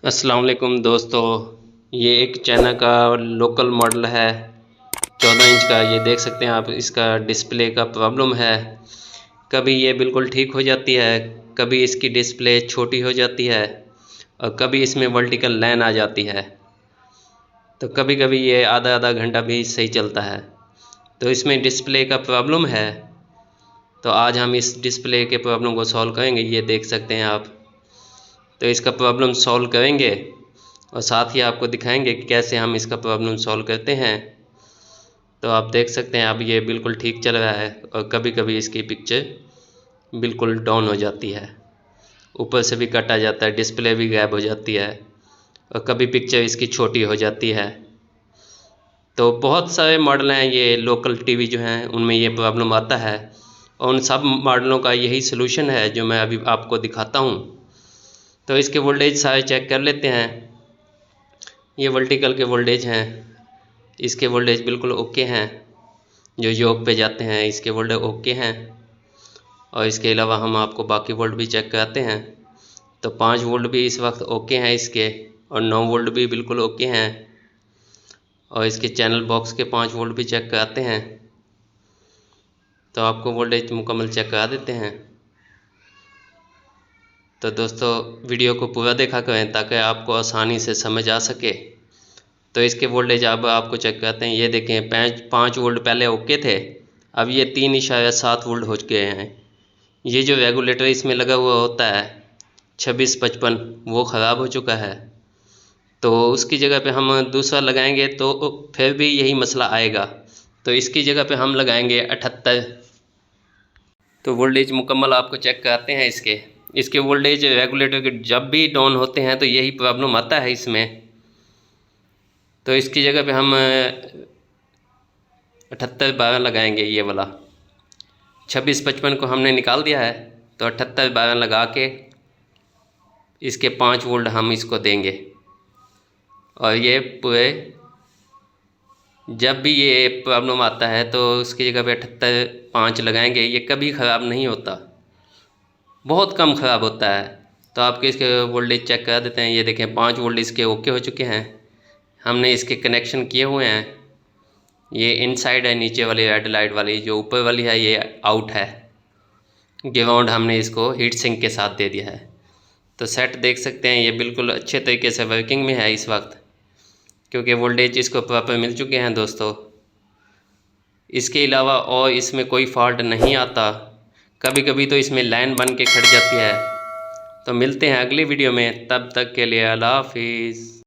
अस्सलाम वालेकुम दोस्तों, ये एक चाइना का लोकल मॉडल है 14 इंच का। ये देख सकते हैं आप, इसका डिस्प्ले का प्रॉब्लम है। कभी ये बिल्कुल ठीक हो जाती है, कभी इसकी डिस्प्ले छोटी हो जाती है और कभी इसमें वर्टिकल लाइन आ जाती है। तो कभी कभी ये आधा आधा घंटा भी सही चलता है। तो इसमें डिस्प्ले का प्रॉब्लम है। तो आज हम इस डिस्प्ले के प्रॉब्लम को सॉल्व करेंगे। ये देख सकते हैं आप, तो इसका प्रॉब्लम सॉल्व करेंगे और साथ ही आपको दिखाएंगे कि कैसे हम इसका प्रॉब्लम सॉल्व करते हैं। तो आप देख सकते हैं अब ये बिल्कुल ठीक चल रहा है और कभी कभी इसकी पिक्चर बिल्कुल डाउन हो जाती है, ऊपर से भी कट आ जाता है, डिस्प्ले भी गायब हो जाती है और कभी पिक्चर इसकी छोटी हो जाती है। तो बहुत सारे मॉडल हैं, ये लोकल टीवी जो हैं उनमें ये प्रॉब्लम आता है और उन सब मॉडलों का यही सलूशन है जो मैं अभी आपको दिखाता हूँ। तो इसके वोल्टेज सारे चेक कर लेते हैं। ये वर्टिकल के वोल्टेज हैं, इसके वोल्टेज बिल्कुल ओके हैं। जो योग पे जाते हैं इसके वोल्टेज ओके हैं और इसके अलावा हम आपको बाकी वोल्ट भी चेक कराते हैं। तो 5 वोल्ट भी इस वक्त ओके हैं इसके, और 9 वोल्ट भी बिल्कुल ओके हैं। और इसके चैनल बॉक्स के 5 वोल्ट भी चेक कराते हैं। तो आपको वोल्टेज मुकम्मल चेक करा देते हैं। तो दोस्तों, वीडियो को पूरा देखा करें ताकि आपको आसानी से समझ आ सके। तो इसके वोल्टेज अब आपको चेक करते हैं। ये देखें, 5 वोल्ट पहले ओके थे, अब ये 3.7 वोल्ट हो गए हैं। ये जो रेगुलेटर इसमें लगा हुआ होता है 2655, वो ख़राब हो चुका है। तो उसकी जगह पे हम दूसरा लगाएंगे तो फिर भी यही मसला आएगा। तो इसकी जगह पे हम लगाएंगे 78। तो वोल्टेज मुकम्मल आपको चेक कराते हैं। इसके वोल्टेज रेगुलेटर के जब भी डाउन होते हैं तो यही प्रॉब्लम आता है इसमें। तो इसकी जगह पे हम 7812 लगाएंगे। ये वाला 2655 को हमने निकाल दिया है, तो 7812 लगा के इसके 5 वोल्ट हम इसको देंगे। और ये पूरे जब भी ये प्रॉब्लम आता है तो उसकी जगह पे 78.5 लगाएंगे। ये कभी ख़राब नहीं होता, बहुत कम ख़राब होता है। तो आपके इसके वोल्टेज चेक करा देते हैं। ये देखें, 5 वोल्ट इसके ओके हो चुके हैं। हमने इसके कनेक्शन किए हुए हैं। ये इनसाइड है, नीचे वाली रेड लाइट वाली, जो ऊपर वाली है ये आउट है। ग्राउंड हमने इसको हीट सिंक के साथ दे दिया है। तो सेट देख सकते हैं, ये बिल्कुल अच्छे तरीके से वर्किंग में है इस वक्त, क्योंकि वोल्टेज इसको प्रॉपर मिल चुके हैं दोस्तों। इसके अलावा और इसमें कोई फॉल्ट नहीं आता। कभी कभी तो इसमें लाइन बन के खड़ जाती है। तो मिलते हैं अगली वीडियो में, तब तक के लिए अल्लाह हाफिज़।